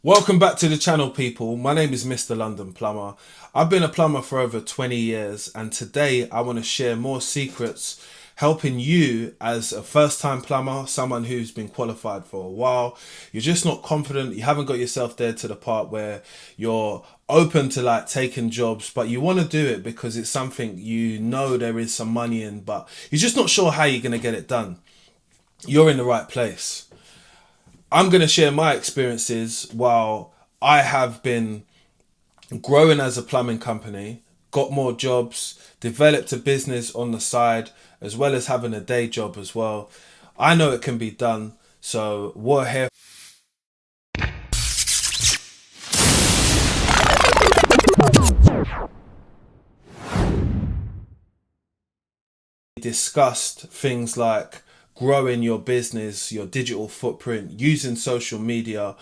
Welcome back to the channel, people. My name is Mr. London Plumber. I've been a plumber for over 20 years, and today I want to share more secrets helping you as a first-time plumber, someone who's been qualified for a while. You're just not confident, you haven't got yourself there to the part where you're open to like taking jobs, but you want to do it because it's something you know there is some money in, but you're just not sure how you're going to get it done. You're in the right place. I'm going to share my experiences while I have been growing as a plumbing company, got more jobs, developed a business on the side, as well as having a day job as well. I know it can be done, so we're here discussed things like growing your business, your digital footprint, using social media,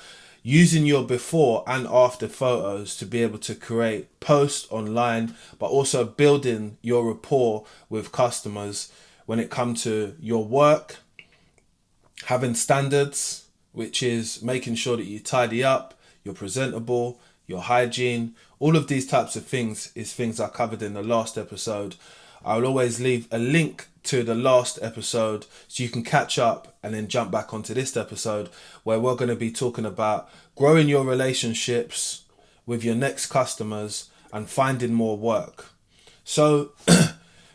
using your before and after photos to be able to create posts online, but also building your rapport with customers when it comes to your work, having standards, which is making sure that you tidy up, you're presentable, your hygiene, all of these types of things is things I covered in the last episode. I will always leave a link to the last episode so you can catch up and then jump back onto this episode where we're going to be talking about growing your relationships with your next customers and finding more work. So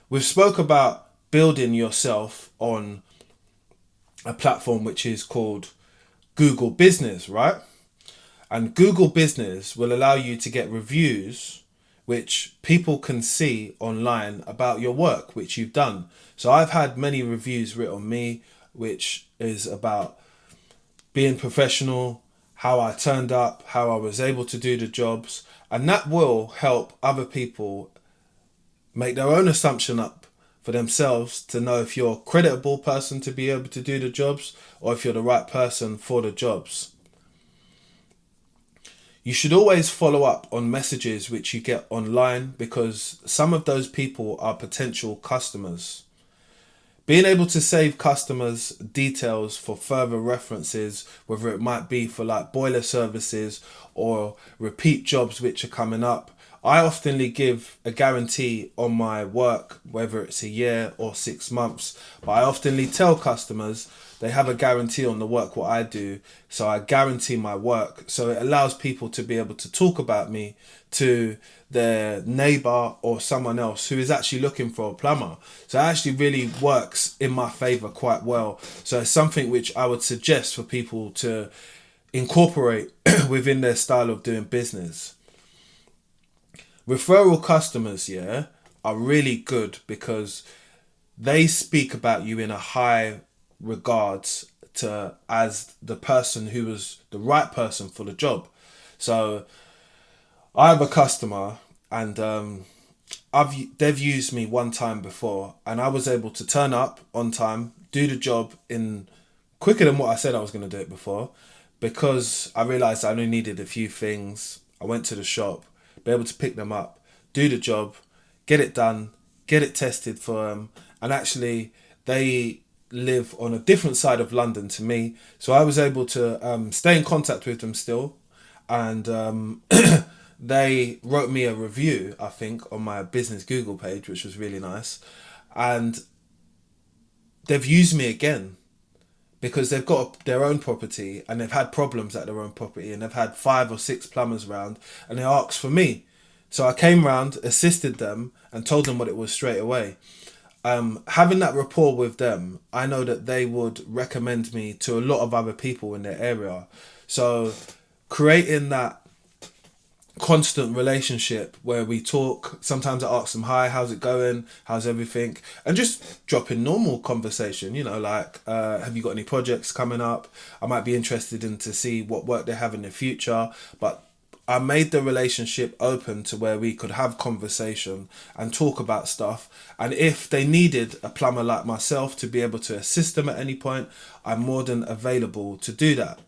we've spoke about building yourself on a platform which is called Google Business, right? And Google Business will allow you to get reviews which people can see online about your work, which you've done. So I've had many reviews written on me, which is about being professional, how I turned up, how I was able to do the jobs. And that will help other people make their own assumption up for themselves to know if you're a creditable person to be able to do the jobs or if you're the right person for the jobs. You should always follow up on messages which you get online because some of those people are potential customers. Being able to save customers' details for further references, whether it might be for like boiler services or repeat jobs which are coming up. I oftenly give a guarantee on my work, whether it's a year or 6 months, but I oftenly tell customers they have a guarantee on the work what I do, so I guarantee my work. So it allows people to be able to talk about me to their neighbor or someone else who is actually looking for a plumber. So it actually really works in my favor quite well. So it's something which I would suggest for people to incorporate within their style of doing business. Referral customers, yeah, are really good because they speak about you in a high regards to as the person who was the right person for the job. So I have a customer and they've used me one time before and I was able to turn up on time, do the job in quicker than what I said I was going to do it before because I realized I only needed a few things. I went to the shop, be able to pick them up, do the job, get it done, get it tested for them, and actually they live on a different side of London to me, so I was able to stay in contact with them still, and they wrote me a review, I think, on my business Google page, which was really nice, and they've used me again because they've got their own property and they've had problems at their own property and they've had 5 or 6 plumbers round and they asked for me. So I came round, assisted them and told them what it was straight away. Having that rapport with them, I know that they would recommend me to a lot of other people in their area. So creating that constant relationship where we talk, sometimes I ask them, hi, how's it going, how's everything, and just dropping normal conversation, you know, like have you got any projects coming up, I might be interested in to see what work they have in the future. But I made the relationship open to where we could have conversation and talk about stuff, and if they needed a plumber like myself to be able to assist them at any point, I'm more than available to do that.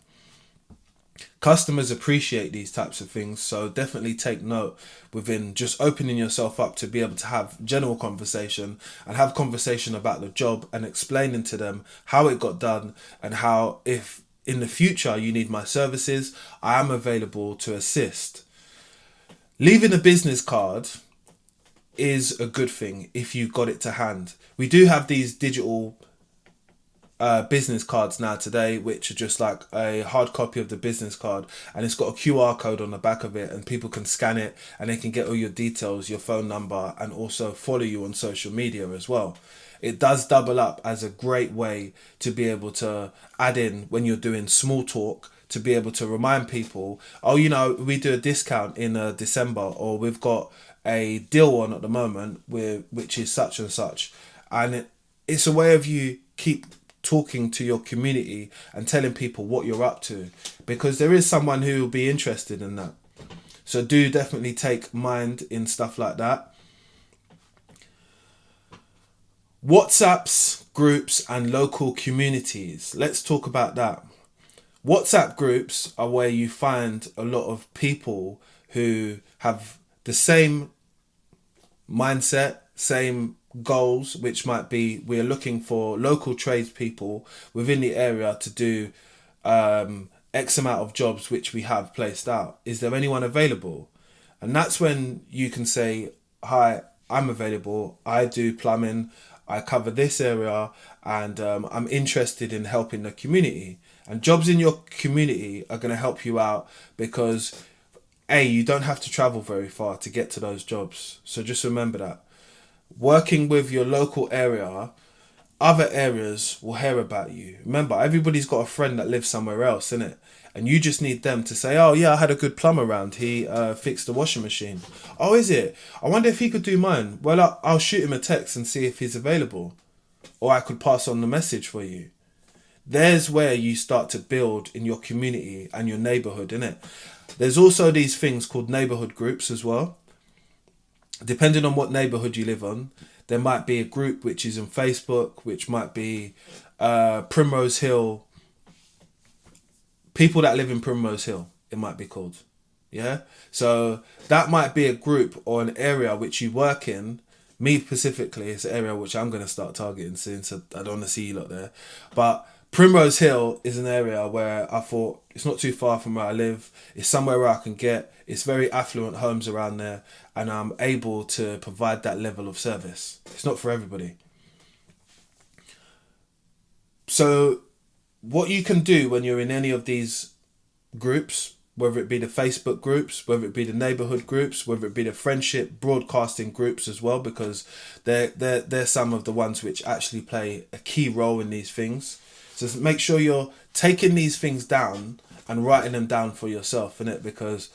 Customers appreciate these types of things, so definitely take note within just opening yourself up to be able to have general conversation and have conversation about the job and explaining to them how it got done and how if in the future you need my services, I am available to assist. Leaving a business card is a good thing if you've got it to hand. We do have these digital business cards now today, which are just like a hard copy of the business card, and it's got a QR code on the back of it, and people can scan it and they can get all your details, your phone number, and also follow you on social media as well. It does double up as a great way to be able to add in when you're doing small talk, to be able to remind people, oh, you know, we do a discount in December, or we've got a deal on at the moment which is such and such. And it's a way of you keep talking to your community and telling people what you're up to, because there is someone who will be interested in that. So do definitely take mind in stuff like that. WhatsApps, groups, and local communities. Let's talk about that. WhatsApp groups are where you find a lot of people who have the same mindset, same goals, which might be we're looking for local tradespeople within the area to do X amount of jobs which we have placed out. Is there anyone available? And that's when you can say, hi, I'm available. I do plumbing. I cover this area, and I'm interested in helping the community. And jobs in your community are going to help you out because you don't have to travel very far to get to those jobs. So just remember that. Working with your local area, other areas will hear about you. Remember, everybody's got a friend that lives somewhere else, innit? And you just need them to say, oh yeah, I had a good plumber around. He fixed the washing machine. Oh, is it? I wonder if he could do mine. Well, I'll shoot him a text and see if he's available. Or I could pass on the message for you. There's where you start to build in your community and your neighborhood, innit? There's also these things called neighborhood groups as well. Depending on what neighborhood you live on, there might be a group which is on Facebook, which might be Primrose Hill. People that live in Primrose Hill, it might be called. Yeah? So that might be a group or an area which you work in. Me specifically, it's an area which I'm going to start targeting soon, so I don't want to see you lot there. But Primrose Hill is an area where I thought it's not too far from where I live. It's somewhere where I can get. It's very affluent homes around there, and I'm able to provide that level of service. It's not for everybody. So what you can do when you're in any of these groups, whether it be the Facebook groups, whether it be the neighborhood groups, whether it be the friendship broadcasting groups as well, because they're some of the ones which actually play a key role in these things. So make sure you're taking these things down and writing them down for yourself, innit? Because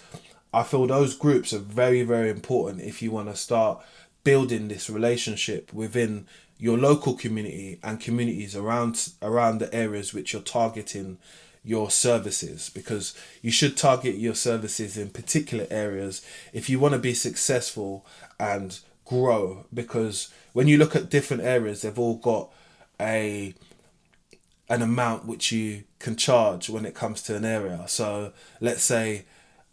I feel those groups are very, very important if you want to start building this relationship within your local community and communities around the areas which you're targeting your services, because you should target your services in particular areas if you want to be successful and grow, because when you look at different areas, they've all got an amount which you can charge when it comes to an area. So let's say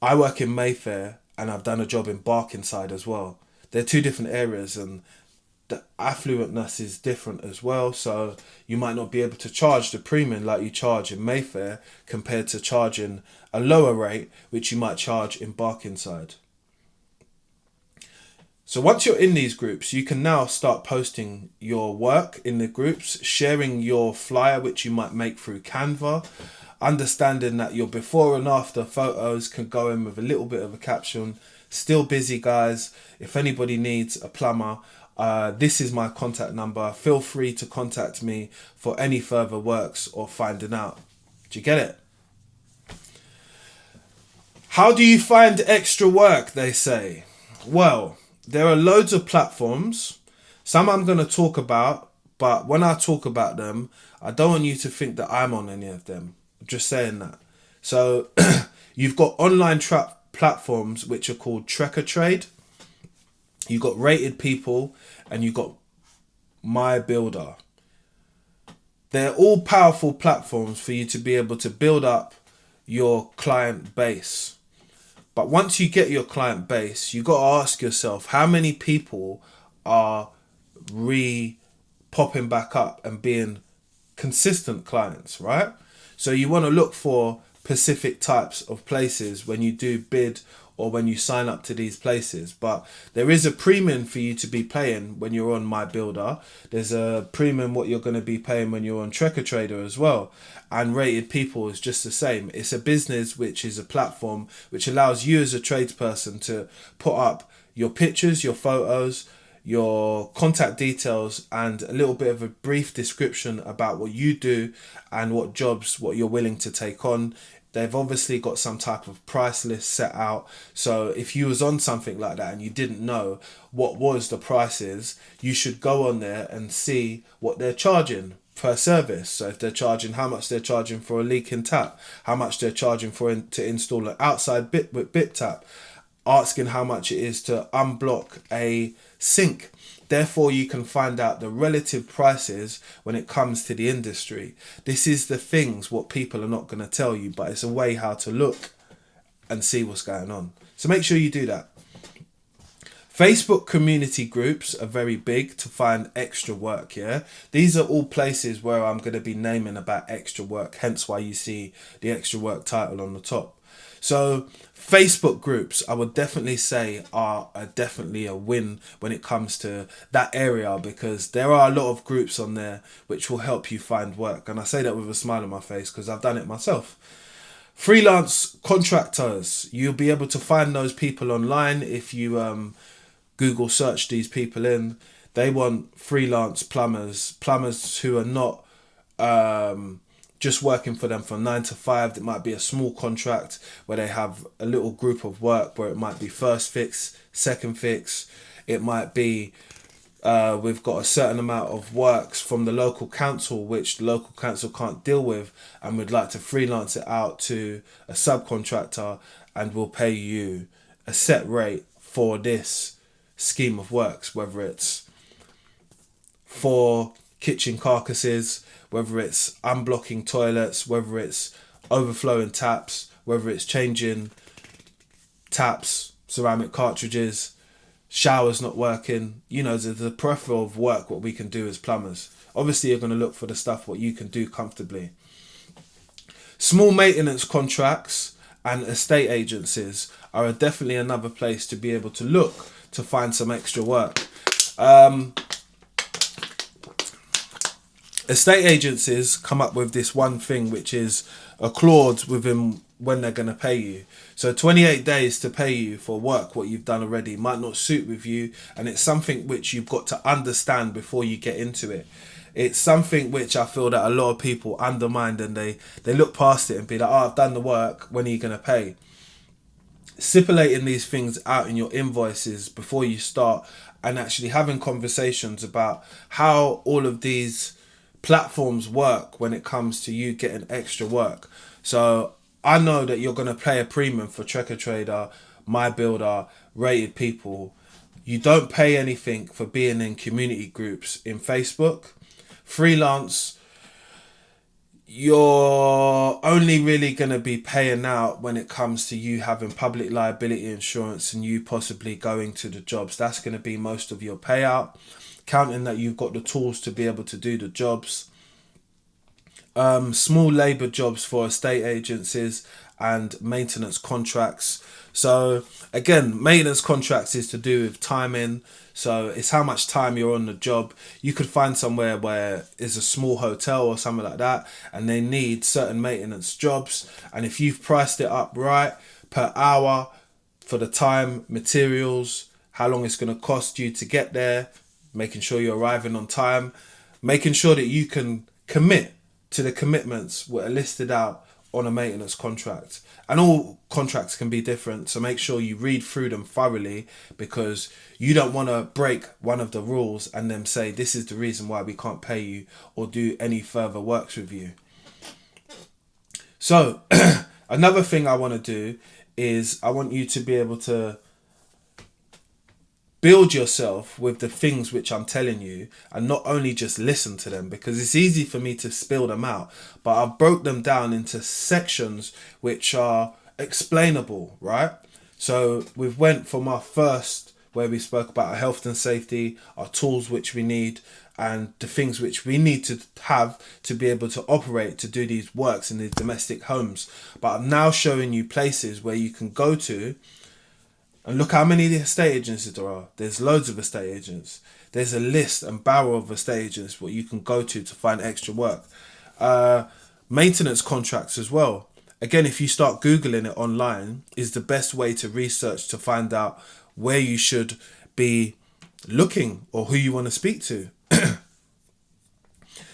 I work in Mayfair and I've done a job in Barkingside as well. They're two different areas, and the affluentness is different as well. So you might not be able to charge the premium like you charge in Mayfair compared to charging a lower rate which you might charge in Barkingside. So once you're in these groups, you can now start posting your work in the groups, sharing your flyer which you might make through Canva, understanding that your before and after photos can go in with a little bit of a caption. Still busy, guys. If anybody needs a plumber, this is my contact number. Feel free to contact me for any further works or finding out. Do you get it? How do you find extra work, they say? Well, there are loads of platforms. Some I'm going to talk about, but when I talk about them, I don't want you to think that I'm on any of them. I'm just saying that. So you've got online platforms which are called Trekker Trade. You've got Rated People, and you've got My Builder. They're all powerful platforms for you to be able to build up your client base. But once you get your client base, you got to ask yourself, how many people are popping back up and being consistent clients, right? So you want to look for specific types of places when you do bid or when you sign up to these places. But there is a premium for you to be paying when you're on My Builder. There's a premium what you're going to be paying when you're on Trekker Trader as well. And Rated People is just the same. It's a business which is a platform which allows you as a tradesperson to put up your pictures, your photos, your contact details, and a little bit of a brief description about what you do and what jobs, what you're willing to take on. They've obviously got some type of price list set out. So if you was on something like that and you didn't know what was the prices, you should go on there and see what they're charging per service. So if they're charging, how much they're charging for a leaking tap, how much they're charging for to install an outside bit with bit tap, asking how much it is to unblock a sink. Therefore, you can find out the relative prices when it comes to the industry. This is the things what people are not going to tell you, but it's a way how to look and see what's going on. So make sure you do that. Facebook community groups are very big to find extra work, yeah? These are all places where I'm going to be naming about extra work, hence why you see the extra work title on the top. So Facebook groups, I would definitely say are definitely a win when it comes to that area, because there are a lot of groups on there which will help you find work. And I say that with a smile on my face because I've done it myself. Freelance contractors, you'll be able to find those people online if you Google search these people in. They want freelance plumbers who are not just working for them from 9 to 5. It might be a small contract where they have a little group of work where it might be first fix, second fix. It might be we've got a certain amount of works from the local council which the local council can't deal with, and we'd like to freelance it out to a subcontractor, and we'll pay you a set rate for this scheme of works, whether it's for kitchen carcasses, whether it's unblocking toilets, whether it's overflowing taps, whether it's changing taps, ceramic cartridges, showers not working. You know, there's a plethora of work what we can do as plumbers. Obviously, you're going to look for the stuff what you can do comfortably. Small maintenance contracts and estate agencies are definitely another place to be able to look to find some extra work. Estate agencies come up with this one thing, which is a clause within when they're going to pay you. So 28 days to pay you for work what you've done already might not suit with you, and it's something which you've got to understand before you get into it. It's something which I feel that a lot of people undermine, and they look past it and be like, oh, I've done the work, when are you going to pay? Stipulating these things out in your invoices before you start, and actually having conversations about how all of these platforms work when it comes to you getting extra work. So I know that you're going to pay a premium for Trekker Trader, My Builder, Rated People. You don't pay anything for being in community groups in Facebook. Freelance, you're only really going to be paying out when it comes to you having public liability insurance and you possibly going to the jobs. That's going to be most of your payout, counting that you've got the tools to be able to do the jobs. Small labour jobs for estate agencies and maintenance contracts. So again, maintenance contracts is to do with timing. So it's how much time you're on the job. You could find somewhere where it's a small hotel or something like that, and they need certain maintenance jobs. And if you've priced it up right per hour for the time, materials, how long it's going to cost you to get there, making sure you're arriving on time, making sure that you can commit to the commitments that are listed out on a maintenance contract. And all contracts can be different, so make sure you read through them thoroughly, because you don't want to break one of the rules and then say this is the reason why we can't pay you or do any further works with you. So another thing I want to do is I want you to be able to build yourself with the things which I'm telling you, and not only just listen to them, because it's easy for me to spill them out, but I've broke them down into sections which are explainable, right? So we've went from our first, where we spoke about our health and safety, our tools which we need, and the things which we need to have to be able to operate, to do these works in these domestic homes. But I'm now showing you places where you can go to and look how many estate agencies there are. There's loads of estate agents. There's a list and barrel of estate agents what you can go to find extra work. Maintenance contracts as well. Again, if you start Googling it online, is the best way to research to find out where you should be looking or who you want to speak to.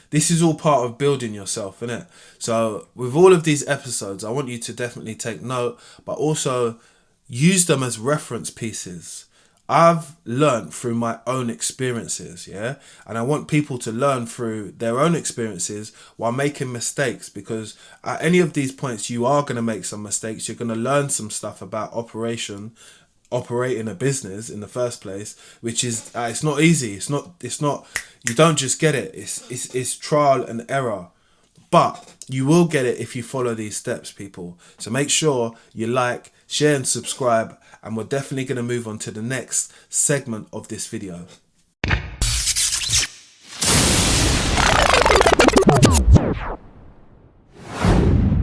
This is all part of building yourself, isn't it? So with all of these episodes, I want you to definitely take note, but also use them as reference pieces. I've learned through my own experiences, yeah? And I want people to learn through their own experiences while making mistakes, because at any of these points, you are going to make some mistakes. You're going to learn some stuff about operating a business in the first place, which is, it's not easy. It's not, you don't just get it. It's trial and error. But you will get it if you follow these steps, people. So make sure you like, share and subscribe, and we're definitely going to move on to the next segment of this video.